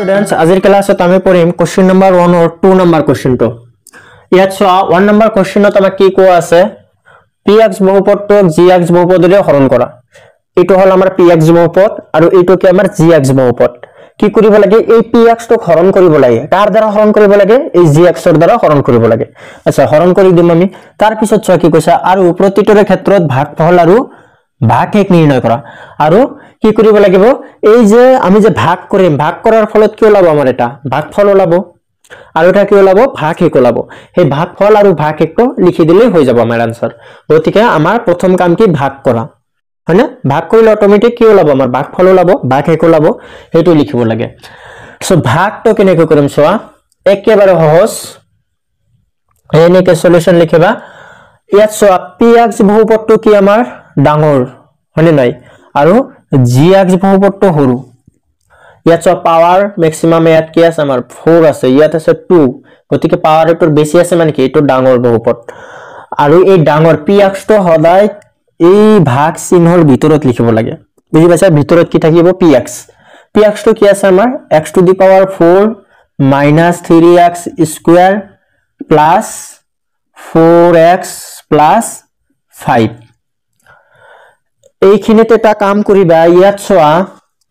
students আজিৰ ক্লাছত আমি পঢ়িম क्वेश्चन नंबर 1 और 2 नंबर क्वेश्चन তো ইয়াত চোৱা 1 নম্বৰ क्वेश्चনত আমাক কি কোৱা আছে px বহুপদক gx বহুপদৰে হৰণ কৰা এটো হল আমাৰ px বহুপদ আৰু এটো কি আমাৰ gx বহুপদ কি কৰিব লাগে এই px টো হৰণ কৰিব লাগে কাৰ দ্বাৰা হৰণ কৰিব লাগে এই gx ৰ দ্বাৰা হৰণ কৰিব লাগে আচ্ছা হৰণ কৰি দিম আমি তাৰ পিছত চোৱা কি কৈছা আৰু প্ৰতিটোৰে ক্ষেত্ৰত ভাগফল আৰু ভাগশেষ নিৰ্ণয় কৰা আৰু কি কৰিব লাগিব এই যে আমি যে ভাগ কৰিম ভাগ কৰাৰ ফলত কি ওলাব আমাৰ এটা ভাগফল ওলাব আৰু এটা কি ওলাব ভাগশেষ ওলাব এই ভাগফল আৰু ভাগশেষটো লিখি দিলে হৈ যাব আমাৰ आंसर গতিকে আমাৰ প্ৰথম কাম কি ভাগ কৰা হয়নে ভাগ কৰিলে অটোমেটিক কি ওলাব আমাৰ ভাগফল ওলাব ভাগশেষ ওলাব হেতু লিখিব লাগে সো ভাগটো কেনেকৈ কৰিম চোৱা একেবাৰে সহজ এনেকে সলিউশন লিখিবা ইয়াত চোৱা px বহুপদটো কি আমাৰ ডাঙৰ হয়নে নাই আৰু gx বহুপদটো সৰু ইয়াত পাৱাৰ ম্যাক্সিমাম ইয়াত কি আছে আমাৰ 4 আছে ইয়াত আছে 2 গতিকে পাৱাৰটোৰ বেছি আছে মানে কি এটো ডাঙৰ বহুপদ আৰু এই ডাঙৰ px টো সদায় এই ভাগ চিহ্নৰ ভিতৰত লিখিব লাগে বুজি পাইছা ভিতৰত কি থাকিব px টো কি আছে আমাৰ x to the power 4 minus 3x square plus 4x plus 5 এইখিনিতে এটা কাম কৰিবা ইয়াত চোৱা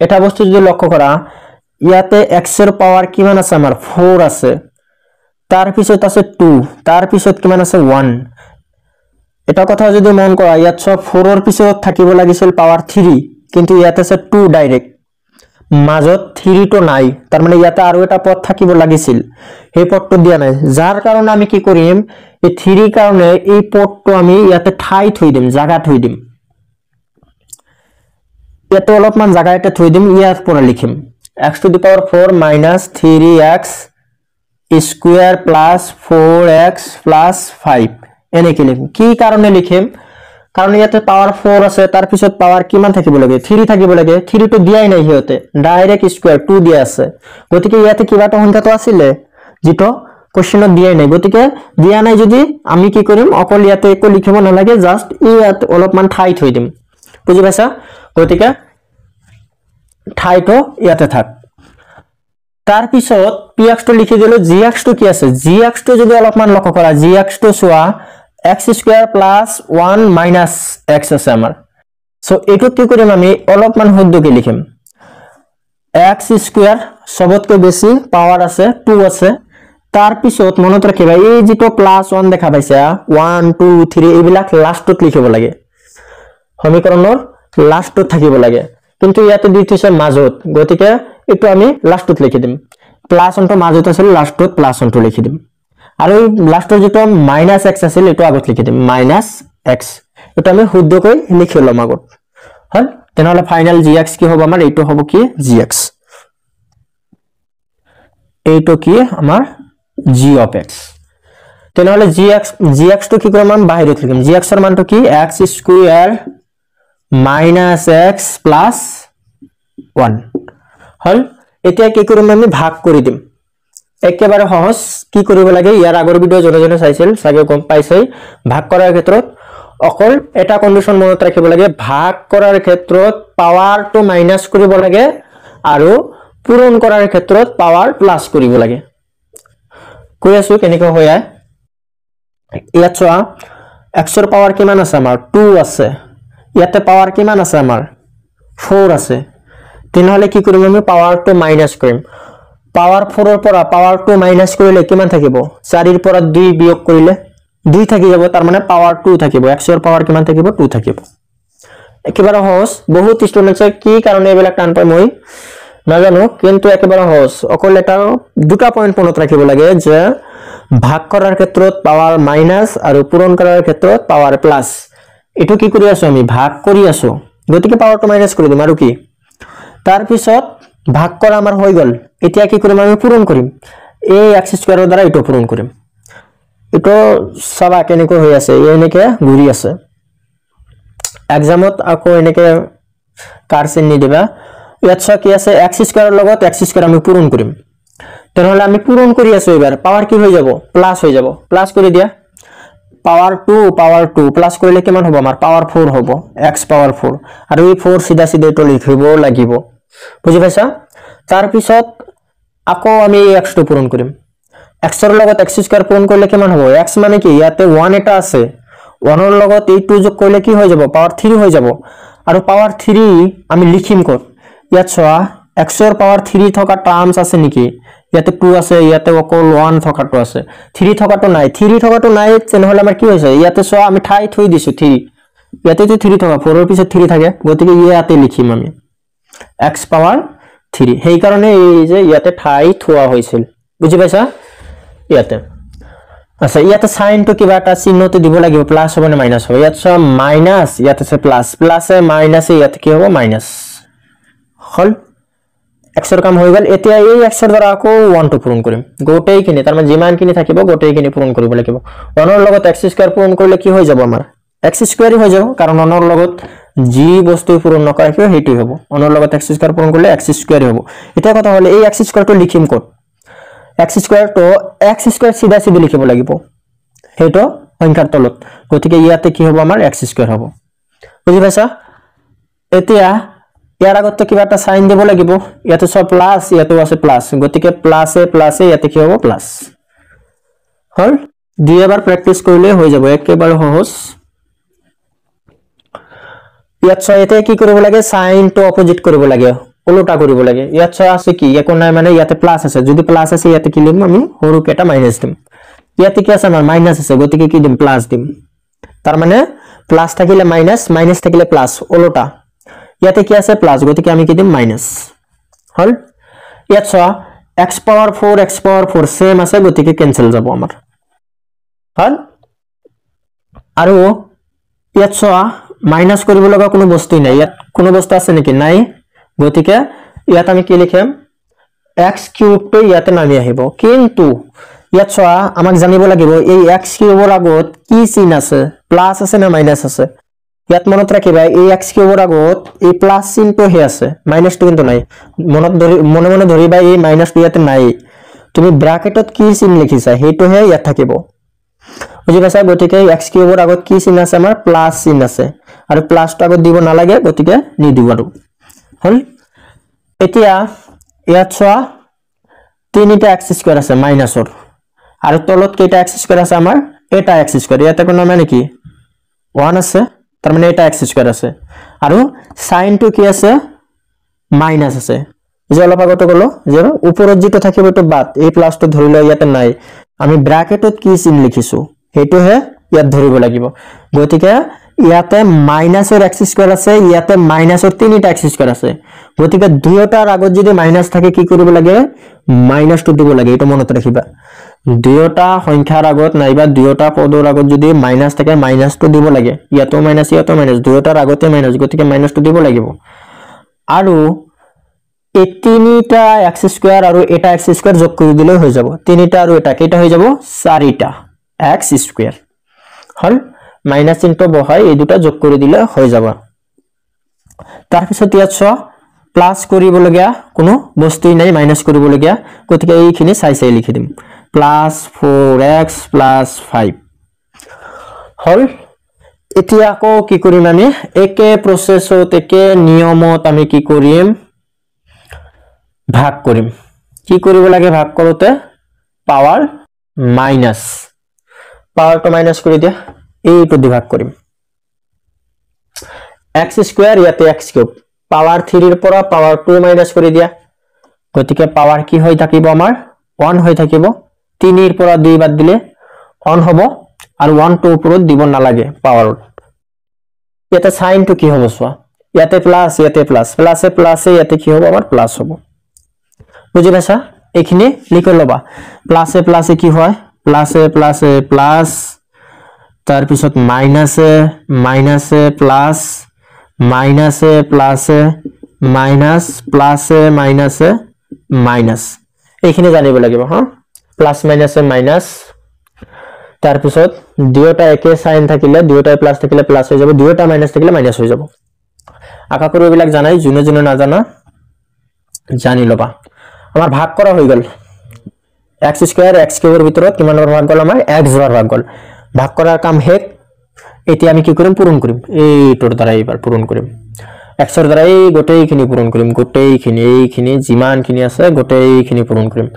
এটা বস্তু যদি লক্ষ্য কৰা ইয়াতে x এৰ পাওয়াৰ কিমান আছে আমাৰ 4 আছে তাৰ পিছত আছে 2 তাৰ পিছত কিমান আছে 1 এটা কথা যদি মন কৰা ইয়াত সব 4 এৰ পিছত থাকিব লাগিছিল পাওয়াৰ 3 কিন্তু ইয়াতে আছে 2 ডাইৰেক্ট মাজত 3 তো নাই তাৰ মানে ইয়াতে আৰু এটা পদ থাকিব লাগিছিল এই পদটো দিয়া নাই যাৰ কাৰণে আমি কি কৰিম এই 3 কাৰণে এই পদটো আমি ইয়াতে ঠাই থৈ দিম জায়গা থৈ দিম ইয়াতে অলপমান জায়গা এটা থৈ দিম ইয়াত পৰা লিখিম x to the power 4 minus 3x square plus 4x plus 5 এনেকে লিখিম কি কাৰণে লিখিম কাৰণ ইয়াতে পাওয়াৰ 4 আছে তাৰ পিছত পাওয়ার কিমান থাকিব লাগে 3 থাকিব লাগে 3 তো দিয়াই নাই হিয়তে ডাইৰেক্ট স্কয়ার 2 দিয়া আছে গতিকে ইয়াতে কিবাটো সংখ্যা তো আছিল যেটো কোশ্চেনত দিয়াই নাই গতিকে দিয়া নাই যদি আমি কি কৰিম অকল ইয়াতে একো লিখিব নালাগে জাস্ট ইয়াত অলপমান ঠাই থৈ দিম বুজি পাইছা গতিকে ঠাইটো ইয়াতে থাক তাৰ পিছত px টো লিখি দিলো gx টো কি আছে gx টো যদি অলপমান লক্ষ্য কৰা gx টো সোয়া x square plus 1 minus x আছে আমাৰ সো এটো কি কৰিম আমি অলপমান শুদ্ধকে লিখিম x square সবতকৈ বেছি পাওয়াৰ আছে 2 আছে তাৰ পিছত মনত ৰাখিবা এই যেটো প্লাস 1 দেখা পাইছা 1 2 3 এইবিলাক লাষ্টত লিখিব লাগে সমীকৰণৰ লাষ্টত থাকিব লাগে কিন্তু ইয়াতে দিতেছে মাজত গতিকে এটো আমি লাষ্টত লিখি দিম প্লাস অনটো মাজত আছিল লাষ্টত প্লাস অনটো লিখি দিম আৰু লাষ্টৰ যেটো মাইনাস x আছিল এটো আগত লিখি দিম মাইনাস x এটো আমি শুদ্ধকৈ লিখিলম আগত হল তেনেহলে ফাইনাল gx কি হ'ব আমাৰ এটো হ'ব কি gx এটো কি আমাৰ g of x তেনেহলে gx টো কি কৰিম আমি বাহিৰত লিখিম gx এৰ মানটো কি x square minus x plus 1 হল এতিয়া কি কৰিম আমি ভাগ কৰি দিম একেবাৰে সহজ কি কৰিব লাগে ইয়াৰ আগৰ ভিডিও জনে চাইছিল সাগে গম পাইছে ভাগ কৰাৰ ক্ষেত্ৰত অকল এটা কন্ডিশন মনত ৰাখিব লাগে ভাগ কৰাৰ ক্ষেত্ৰত পাওয়াৰ টো মাইনাস কৰিব লাগে আৰু পূৰণ কৰাৰ ক্ষেত্ৰত পাওয়াৰ প্লাস কৰিব লাগে কৈ আছো কেনেকৈ হয় ইয়াত চোৱা x এৰ পাওয়াৰ কিমান আছে আমাৰ 2 আছে ইয়াতে পাওয়াৰ কিমান আছে আমাৰ 4 আছে তেনেহলে কি কৰিম আমি পাওয়াৰ টো মাইনাস কৰিম পাওয়াৰ 4 এৰ পৰা পাওয়াৰ টো মাইনাস কৰিলে কিমান থাকিব 4 এৰ পৰা 2 বিয়োগ কৰিলে 2 থাকি যাব তাৰ মানে পাওয়াৰ 2 থাকিব x এৰ পাওয়াৰ কিমান থাকিব 2 থাকিব একেবাৰে সহজ বহুত স্টুডেন্টস কি কাৰণে এবিলাক টান পায় মই নাজানো কিন্তু একেবাৰে সহজ অকল এটা দুটা পয়েন্ট মনত ৰাখিব লাগে যে ভাগ কৰাৰ ক্ষেত্ৰত পাওয়াৰ মাইনাস আৰু পূৰণ কৰাৰ ক্ষেত্ৰত পাওয়াৰ প্লাস এটো কি কৰি আছো আমি ভাগ কৰি আছো গতিকে পাওয়াৰ টো মাইনাস কৰি দিম আৰু কি তাৰ পিছত ভাগ কৰা আমাৰ হৈ গল এতিয়া কি কৰিম আমি পূৰণ কৰিম এই x স্কয়াৰৰ দ্বাৰা এটো পূৰণ কৰিম এটো সবা কেনেকৈ হৈ আছে এনেকে ঘূৰি আছে এক্সামত আকৌ এনেকে কাৰ্সন নি দিবা ইয়াত কি আছে x স্কয়াৰৰ লগত x স্কয়াৰ আমি পূৰণ কৰিম তেনেহলে আমি পূৰণ কৰি আছো এবাৰ পাওয়াৰ কি হৈ যাব প্লাস হৈ যাব প্লাস কৰি দিয়া পাওয়াৰ 2 প্লাস কৰিলে কিমান হ'ব আমাৰ পাওয়াৰ 4 হ'ব x পাওয়াৰ 4 আৰু এই 4 সিধা সিধা তো লিখিব লাগিব বুজি পাইছা তাৰ পিছত আকৌ আমি এই x টো পূৰণ কৰিম x ৰ লগত x স্কয়াৰ পূৰণ কৰিলে কিমান হ'ব x মানে কি ইয়াতে 1 এটা আছে 1 ৰ লগত এই 2 যোগ কৰিলে কি হৈ যাব পাৱাৰ 3 হৈ যাব আৰু পাৱাৰ 3 আমি লিখিম কত ইয়াত চোৱা x ৰ পাৱাৰ 3 থকা টাৰ্মস আছে নেকি ইয়াতে 2 আছে ইয়াতে অকল 1 থকাটো আছে 3 থকাটো নাই তেনেহলে আমাৰ কি হৈছে ইয়াতে চোৱা আমি ঠাই থৈ দিছো 3 ইয়াতে তো 3 থকা 4 ৰ পিছত 3 থাকে গতিকে ইয়াতে লিখিম আমি x পাৱাৰ 3 সেই কাৰণে এই যে ইয়াতে ঠাই থোৱা হৈছিল বুজি পাইছা ইয়াতে আচ্ছা ইয়াতে সাইন তো কিবা এটা চিহ্নতে দিব লাগিব প্লাস হবে না মাইনাস হবে ইয়াত সব মাইনাস ইয়াতে সে প্লাস প্লাসে মাইনাসে ইয়াতে কি হবে মাইনাস হল x এর কাম হৈ গল এতিয়া এই x এর দ্বারা আকৌ 1 টো পূৰণ কৰিম গোটেইখিনি তাৰ মানে যিমান কিনি থাকিব গোটেইখিনি পূৰণ কৰিব লাগিব 1 ৰ লগত x স্কয়াৰ পূৰণ কৰিলে কি হৈ যাব আমাৰ x স্কয়াৰ হৈ যাব কাৰণ 1 ৰ লগত যি বস্তু পূৰণ নকৰে কি হেইটোই হ'ব 1 ৰ লগত x স্কয়াৰ পূৰণ কৰিলে x স্কয়াৰ হ'ব এটা কথা হলে এই x স্কয়াৰ টো লিখিম কত x স্কয়াৰ তো x স্কয়াৰ সিধা সিধি লিখিব লাগিব হেটো সংখ্যাৰ তলত গতিকে ইয়াতে কি হ'ব আমাৰ x স্কয়াৰ হ'ব বুজি পাইছা এতিয়া ইয়াৰ আগত তো কিবা এটা সাইন দিব লাগিব ইয়াতে সব প্লাস ইয়াতে আছে প্লাস গতিকে প্লাসে প্লাসে ইয়াতে কি হ'ব প্লাস হল দুইবাৰ প্ৰ্যাকটিস কৰিলে হৈ যাব একেবাৰে সহজ ইয়াত সয়তে কি কৰিব লাগে সাইন তো অপোজিট কৰিব লাগে উল্টা কৰিব লাগে ইয়াত সয় আছে কি একো নাই মানে ইয়াতে প্লাস আছে যদি প্লাস আছে ইয়াতে কি লিখম আমি সৰু কেটা মাইনাস দিম ইয়াতে কি আছে আমাৰ মাইনাস আছে গতিকে কি দিম প্লাস দিম তাৰ মানে প্লাস থাকিলে মাইনাস মাইনাস থাকিলে প্লাস উল্টা ইয়াতে কি আছে প্লাস গতিকে আমি কি দিম মাইনাস হল ইয়াত সয়া x পাৱাৰ 4 সেম আছে গতিকে ক্যান্সেল যাব আমাৰ হল আৰু ইয়াত সয়া মাইনাস কৰিব লগা কোনো বস্তু নাই ইয়াত কোনো বস্তু আছে নেকি নাই গতিকে ইয়াত আমি কি লিখিম x কিউব টো ইয়াতে নামি আহিব কিন্তু ইয়াত সয়া আমাক জানিব লাগিব এই x কিউবৰ আগত কি চিন আছে প্লাস আছে না মাইনাস আছে ইয়াত মনত ৰাখিবা এই x কিউবৰ আগত এই প্লাস চিনটো হে আছে মাইনাস টো কিন্তু নাই মনে ধৰিবা এই মাইনাস টো ইয়াতে নাই তুমি ব্র্যাকেটত কি চিন লিখিছা হেটো হে ইয়াত থাকিব বুজি পাইছা গতিকে x কিউবৰ আগত কি চিন আছে আমাৰ প্লাস চিন আছে আৰু প্লাস টো আগত দিব নালাগে গতিকে নি দিব আৰু হল এতিয়া ইয়াত চোৱা তিনিটা x স্কয়াৰ আছে মাইনাসৰ আৰু তলত কেইটা x স্কয়াৰ আছে আমাৰ এটা x স্কয়াৰ ইয়াতে কোনো মানে কি 1 আছে তাৰ মানে এটা x স্কয়াৰ আছে আৰু sin টো কি আছে মাইনাস আছে যে অলপ আগতে গলো যে ওপৰত যেটো থাকিব তো বাদ এই প্লাস টো ধৰিলে ইয়াতে নাই আমি ব্ৰ্যাকেটত কি চিন লিখিছো হেটো হে ইয়াত ধৰিব লাগিব গতিকে ইয়াতে মাইনাসৰ x স্কয়াৰ আছে ইয়াতে মাইনাসৰ তিনিটা x স্কয়াৰ আছে গতিকে দুয়োটাৰ আগত যদি মাইনাস থাকে কি কৰিব লাগে মাইনাস টো দিব লাগে এটা মনত ৰাখিবা দুয়োটা সংখ্যাৰ আগত নাইবা দুয়োটা পদৰ আগত যদি মাইনাস থাকে মাইনাস টো দিব লাগে ইয়াতো মাইনাস দুয়োটাৰ আগতে মাইনাস গতিকে মাইনাস টো দিব লাগিব আৰু এই তিনিটা x স্কয়াৰ আৰু এটা x স্কয়াৰ যোগ কৰি দিলে হৈ যাব তিনিটা আৰু এটা কেইটা হৈ যাব চাৰিটা x স্কয়াৰ হল মাইনাস চিহ্ন বহাই এই দুটা যোগ কৰি দিলে হৈ যাব তাৰ পিছত ইয়াত চ প্লাস কৰিব লগিয়া কোনো বস্তুই নাই মাইনাস কৰিব লগিয়া গতিকে এইখিনি চাই লিখি দিম প্লাস 4x প্লাস 5 হল এতিয়া আকৌ কি কৰিম আমি একে প্ৰসেসত একে নিয়মত আমি কি কৰিম ভাগ কৰিম কি কৰিব লাগে ভাগ কৰোতে পাৱাৰ মাইনাস পাৱাৰ তো মাইনাস কৰি দিয়া এইটো ভাগ কৰিম x স্কয়াৰ ইয়াতে x কিউব পাৱাৰ 3 ৰ পৰা পাৱাৰ 2 মাইনাস কৰি দিয়া গতিকে পাৱাৰ কি হৈ থাকিব আমাৰ 1 হৈ থাকিব 3 ৰ পৰা 2 বাদ দিলে 1 হ'ব আৰু 1 টো ওপৰত দিব নালাগে পাৱাৰত ইয়াতে সাইন টো কি হ'ব সোৱা ইয়াতে প্লাস প্লাসে প্লাসে ইয়াতে কি হ'ব আমাৰ প্লাস হ'ব বুজি পাইছা এইখিনি লিখি লবা প্লাসে প্লাসে কি হয় প্লাসে প্লাসে প্লাস তাৰ পিছত মাইনাসে মাইনাসে প্লাস মাইনাসে প্লাসে মাইনাস প্লাসে মাইনাসে মাইনাস এইখিনি জানিব লাগিব হা প্লাস মাইনাসে মাইনাস তাৰ পিছত দুয়োটা একে সাইন থাকিলে দুয়োটা প্লাস থাকিলে প্লাস হৈ যাব দুয়োটা মাইনাস থাকিলে মাইনাস হৈ যাব আকা কৰিব বিলাক জানাই জুনে জুনে না জানা জানি লবা আমাৰ ভাগ কৰা হৈ গল x স্কয়াৰ x কিউবৰ ভিতৰত কিমান ভাগ গল আমাৰ x বাৰ ভাগ গল ভাগ কৰাৰ কাম হেক এতিয়া আমি কি কৰিম পূৰণ কৰিম এইটোৰ দ্বাৰা এবাৰ পূৰণ কৰিম x এৰ দ্বাৰা এই গোটেইখিনি পূৰণ কৰিম গোটেইখিনি এইখিনি যিমানখিনি আছে গোটেইখিনি পূৰণ কৰিম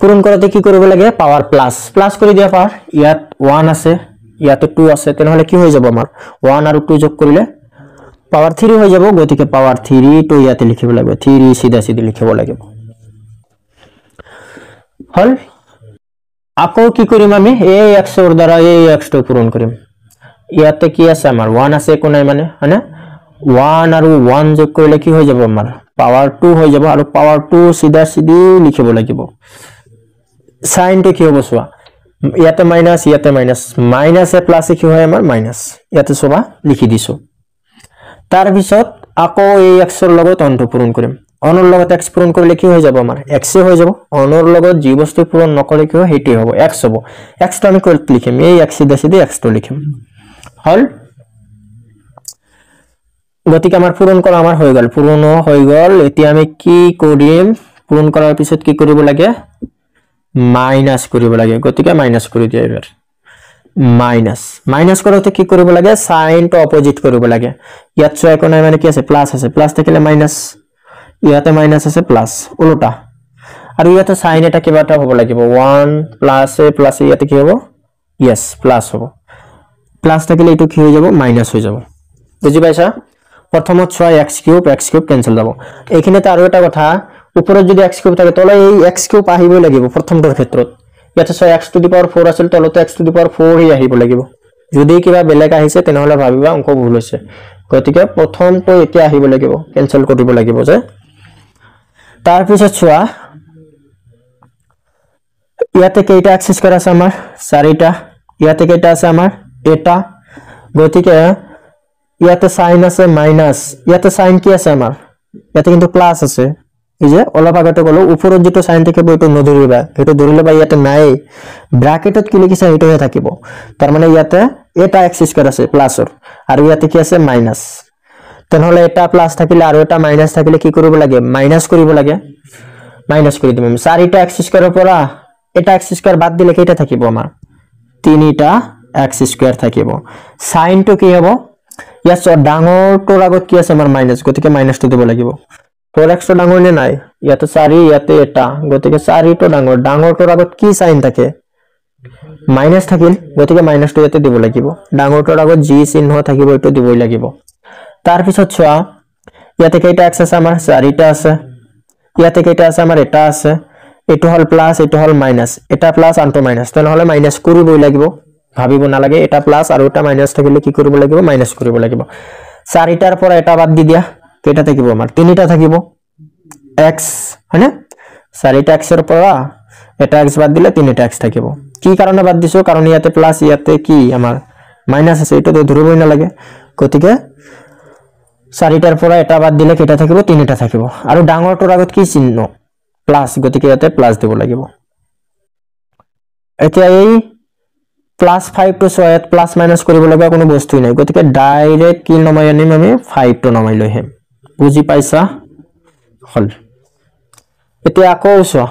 পূৰণ কৰাতে কি কৰিব লাগে পাৱাৰ প্লাস প্লাস কৰি দিয়া পাৱাৰ ইয়াত 1 আছে ইয়াতে 2 আছে তেনেহলে কি হৈ যাব আমাৰ 1 আৰু 2 যোগ কৰিলে পাৱাৰ 3 হৈ যাব গতিকে পাৱাৰ 3 তো ইয়াতে লিখিব লাগিব 3 সিধা সিধি লিখিব লাগিব হল আকৌ কি কৰিম আমি এই x এৰ দ্বাৰা এই x টো পূৰণ কৰিম ইয়াতে কি আছে আমাৰ 1 আছে কোন নাই মানে হয়নে 1 আৰু 1 যোগ কৰিলে কি হৈ যাব আমাৰ পাৱাৰ 2 হৈ যাব আৰু পাৱাৰ 2 সিধা সিধি লিখিব লাগিব সাইন টো কি হ'ব সোৱা ইয়াতে মাইনাস ইয়াতে মাইনাস মাইনাস এ প্লাস কি হয় আমাৰ মাইনাস ইয়াতে সোৱা লিখি দিছো তাৰ পিছত আকৌ এই x এৰ লগত অনটো পূৰণ কৰিম অনৰ লগত x পূৰণ কৰিলে কি হৈ যাব আমাৰ x এ হৈ যাব অনৰ লগত যি বস্তু পূৰণ নকৰে কি হয় হেইটোই হ'ব x হ'ব x টো আমি কত লিখিম এই x সিধা সিধি x টো লিখিম হল গতিকে আমাৰ পূৰণ কৰা আমাৰ হৈ গল পূৰণ হৈ গল এতিয়া আমি কি কৰিম পূৰণ কৰাৰ পিছত কি কৰিব লাগে মাইনাস কৰিব লাগে গতিকে মাইনাস কৰি দিয়া এবাৰ মাইনাস কৰোতে কি কৰিব লাগে সাইন টো অপোজিট কৰিব লাগে ইয়াত সো একো নাই মানে কি আছে প্লাস থাকিলে মাইনাস ইয়াতে মাইনাস আছে প্লাস উল্টা আৰু ইয়াতে সাইন এটা কিবা এটা হ'ব লাগিব 1 প্লাস ইয়াতে কি হ'ব यस প্লাস হ'ব প্লাস থাকিলে এটো কি হৈ যাব মাইনাস হৈ যাব বুজি পাইছা প্ৰথমত সোৱা x কিউব ক্যান্সেল যাব এইখিনিতে আৰু এটা কথা উপৰত যদি x কিউব থাকে তলে এই x কিউব আহিব লাগিব প্ৰথমটোৰ ক্ষেত্ৰত ইয়াতে সোৱা x টু দি পাৱাৰ 4 আছিল তলতে x টু দি পাৱাৰ 4 হি আহিব লাগিব যদি কিবা বেলেগ আহিছে তেনেহলে ভাবিবা অংক ভুল হৈছে গতিকে প্ৰথমটো এতিয়া আহিব লাগিব ক্যান্সেল কৰিব লাগিব যে তাৰ পিছত সোৱা ইয়াতে কেইটা x স্কয়াৰ আছে আমাৰ 4টা ইয়াতে কেইটা আছে আমাৰ এটা গতিকে ইয়াতে সাইন আছে মাইনাস ইয়াতে সাইন কি আছে আমাৰ ইয়াতে কিন্তু প্লাস আছে এই যে অলপ আগতে গলো উপৰত যেটো সাইন থাকে বইটো নধৰিবা এটো ধৰিলে বা ইয়াতে নাই ব্ৰ্যাকেটত কি লিখিছে এটোহে থাকিব তাৰ মানে ইয়াতে এটা x স্কয়াৰ আছে প্লাসৰ আৰু ইয়াতে কি আছে মাইনাস তেনেহলে এটা প্লাস থাকিলে আৰু এটা মাইনাস থাকিলে কি কৰিব লাগে মাইনাস কৰিব লাগে মাইনাস কৰি দিম 4টা x স্কয়াৰৰ পৰা এটা x স্কয়াৰ বাদ দিলে কেইটা থাকিব আমাৰ 3টা x স্কয়াৰ থাকিব সাইন টো কি হ'ব ইয়াত ডাঙৰ তোৰ আগত কি আছে আমাৰ মাইনাস গতিকে মাইনাস টো দিব লাগিব 4x তো ডাঙৰ নে নাই ইয়াতে 4 ইয়াতে এটা গতিকে 4 তো ডাঙৰ তোৰ আগত কি সাইন থাকে মাইনাস থাকিল গতিকে মাইনাস টো ইয়াতে দিব লাগিব ডাঙৰ তোৰ আগত জি চিহ্ন থাকিব এটো দিবই লাগিব তাৰ পিছত সোৱা ইয়াতে কেইটা x আছে আমাৰ 4টা আছে ইয়াতে কেইটা আছে আমাৰ এটা আছে এটো হল প্লাস এটো হল মাইনাস এটা প্লাস আনটো মাইনাস তেনেহলে মাইনাস কৰিবই লাগিব ভাবিব না লাগে এটা প্লাস আৰু এটা মাইনাস থাকিলে কি কৰিব লাগিব মাইনাস কৰিব লাগিব 4টাৰ পৰা এটা বাদ দি দিয়া কেইটা থাকিব আমাৰ 3টা থাকিব x হয়নে 4টা x এৰ পৰা এটা x বাদ দিলে 3টা x থাকিব কি কাৰণে বাদ দিছো কাৰণ ইয়াতে প্লাস ইয়াতে কি আমাৰ মাইনাস আছে এটা তো ধৰিবই না লাগে গতিকে 4টাৰ পৰা এটা বাদ দিলে কেইটা থাকিব 3টা থাকিব আৰু ডাঙৰটোৰ আগত কি চিহ্ন প্লাস গতিকে ইয়াতে প্লাস দিব লাগিব এতিয়া এই প্লাস 5 to সোয়াত প্লাস মাইনাস কৰিব লগা কোনো বস্তুই নাই গতিকে ডাইৰেক্ট কি নমাই আনিম আমি 5 to নমাই লৈ হেম বুজি পাইছা হল এতিয়া আকৌ সোৱা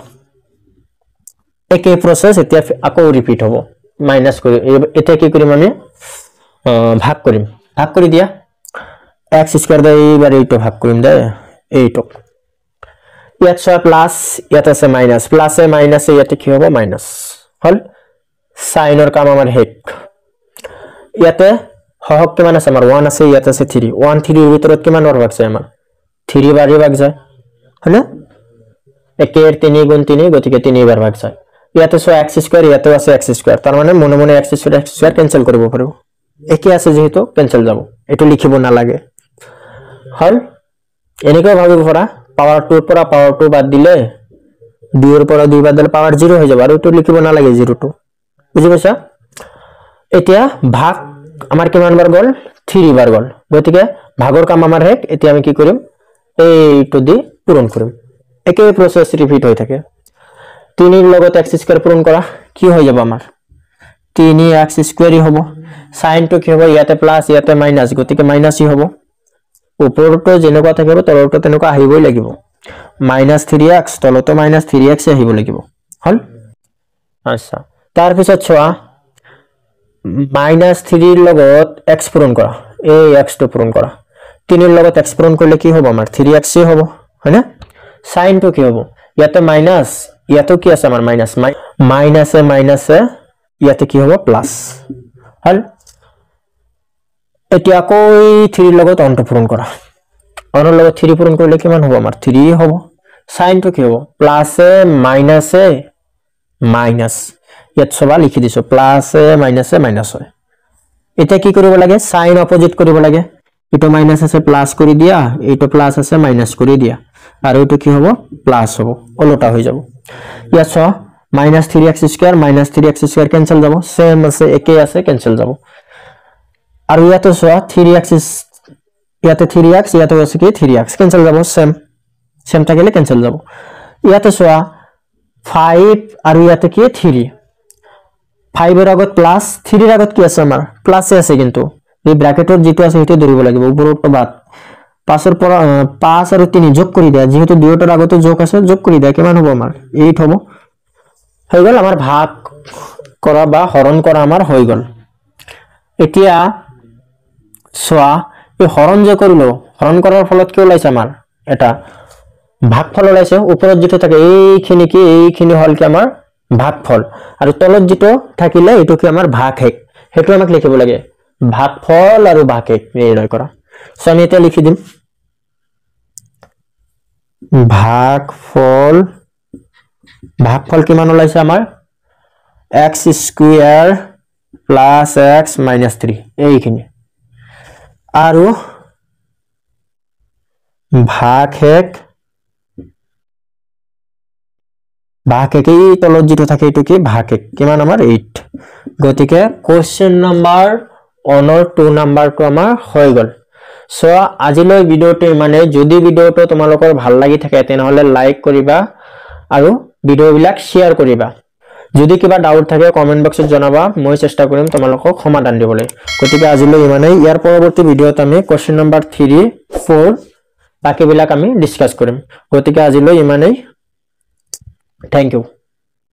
একে প্ৰসেস এতিয়া আকৌ ৰিপিট হ'ব মাইনাস কৰি এতিয়া কি কৰিম আমি ভাগ কৰি দিয়া x স্কয়াৰ দে এইবাৰ এইটো ভাগ কৰিম দে এইটো ইয়াত সোৱা প্লাস ইয়াত আছে মাইনাস প্লাসে মাইনাসে ইয়াতে কি হ'ব মাইনাস হল সাইনৰ কাম আমাৰ হেক ইয়াতে হহক কিমান আছে আমাৰ 1 আছে ইয়াতে আছে 3 1 3 এৰ ভিতৰত কিমান বৰ ভাগ যায় আমাৰ 3 বাৰে ভাগ যায় হলে 1 এৰ 3 গুণ 3 গতিকে 3 বাৰ ভাগ যায় ইয়াতে সো x স্কয়াৰ ইয়াতে আছে x স্কয়াৰ তাৰ মানে মনে মনে x স্কয়াৰ ক্যান্সেল কৰিব পাৰো একে আছে যেহেতু ক্যান্সেল যাব এটো লিখিব না লাগে হল এনেকৈ ভাবিব পৰা পাৱাৰ 2 এৰ পৰা পাৱাৰ 2 বাদ দিলে 2 এৰ পৰা 2 বাদ দিলে পাৱাৰ 0 হৈ যাব আৰু এটো লিখিব না লাগে 0 বুজি পাইছা এতিয়া ভাগ আমাৰ কিমান বাৰ গল 3 বাৰ গল গতিকে ভাগৰ কাম আমাৰ হেক এতিয়া আমি কি কৰিম এইটো দি পূৰণ কৰিম একে প্ৰসেস ৰিপিট হৈ থাকে 3 এৰ লগত x স্কয়াৰ পূৰণ কৰা কি হৈ যাব আমাৰ 3x স্কয়ারই হ'ব সাইন টো কি হ'ব ইয়াতে প্লাস ইয়াতে মাইনাস গতিকে মাইনাসই হ'ব উপৰটো যেনেকুৱা থাকিব তলটো তেনেকুৱা আহিবই লাগিব -3x তলটো -3x আহিব লাগিব হল আচ্ছা তাৰ পিছত সোৱা -3 এর লগত x পূরণ করা এই x টো পূরণ করা 3 এর লগত x পূরণ করলে কি হবে আমার 3x হবে হয় না sin তো কি হবে ইয়াতে মাইনাস ইয়াতে কি আছে আমার মাইনাস মাইনাসে ইয়াতে কি হবে প্লাস হল এতিয়া কই 3 এর লগত অন্ত পূরণ করা অনৰ লগত 3 পূরণ করলে কি মান হবে আমার 3 হবে sin তো কি হবে প্লাসে মাইনাস ইয়াত সবা লিখি দিছো প্লাসে মাইনাসে মাইনাস হয় এটা কি কৰিব লাগে সাইন অপোজিট কৰিব লাগে এটো মাইনাস আছে প্লাস কৰি দিয়া এটো প্লাস আছে মাইনাস কৰি দিয়া আৰু এটো কি হ'ব প্লাস হ'ব ওলটা হৈ যাব ইয়া ছ মাইনাস 3x² ক্যান্সেল যাব সেম আছে একে আছে ক্যান্সেল যাব আৰু ইয়াতে ছ 3x ইয়াতে 3x ইয়াতে আছে কি 3x ক্যান্সেল যাব সেম থাকিলে ক্যান্সেল যাব ইয়াতে ছ 5 আৰু ইয়াতে কি 3 5 এৰ আগত প্লাস 3 এৰ আগত কি আছে আমাৰ প্লাসে আছে কিন্তু এই ব্ৰ্যাকেটৰ যেটো আছে হেতু ধৰিব লাগিব উপৰটো বাদ 5 এৰ পৰ 5 আৰু 3 যোগ কৰি দিয়া যেহেতু দুইটাৰ আগতে যোগ আছে যোগ কৰি দিয়া কিমান হ'ব আমাৰ 8 হ'ব হৈ গল আমাৰ ভাগ কৰা বা হৰণ কৰা আমাৰ হৈ গল এতিয়া সোয়া এই হৰণ যে কৰিলো হৰণ কৰাৰ ফলত কি ওলাইছে আমাৰ এটা ভাগফল ওলাইছে ওপৰত যেটো থাকে এইখিনি হল কি আমাৰ ভাগফল আৰু তলত যেটো থাকিলে এটো কি আমাৰ ভাগহেক হেতু আমাক লিখিব লাগে ভাগফল আৰু ভাগহেক নিৰ্ণয় কৰা সো আমি এটা লিখি দিম ভাগফল কিমান ওলাইছে আমাৰ x² + x - 3 এইখিনি আৰু ভাগহেক এই তলত যেটো থাকে এটো কি ভাগহেক কিমান আমাৰ 8 গতিকে কোশ্চেন নাম্বাৰ অনৰ 2 নাম্বাৰটো আমাৰ হৈ গল সো আজিলৈ ভিডিওটো মানে যদি ভিডিওটো তোমালোকৰ ভাল লাগি থাকে তেনহলে লাইক কৰিবা আৰু ভিডিওবিলাক শেয়াৰ কৰিবা যদি কিবা ডাউট থাকে কমেন্ট বক্সত জনাবা মই চেষ্টা কৰিম তোমালোকক সমাধান দিবলৈ গতিকে আজিলৈ ইমানেই ইয়াৰ পৰৱৰ্তী ভিডিওত আমি কোশ্চেন নাম্বাৰ 3 4 বাকিবিলাক আমি ডিসকাস কৰিম গতিকে আজিলৈ ইমানেই থ্যাংক ইউ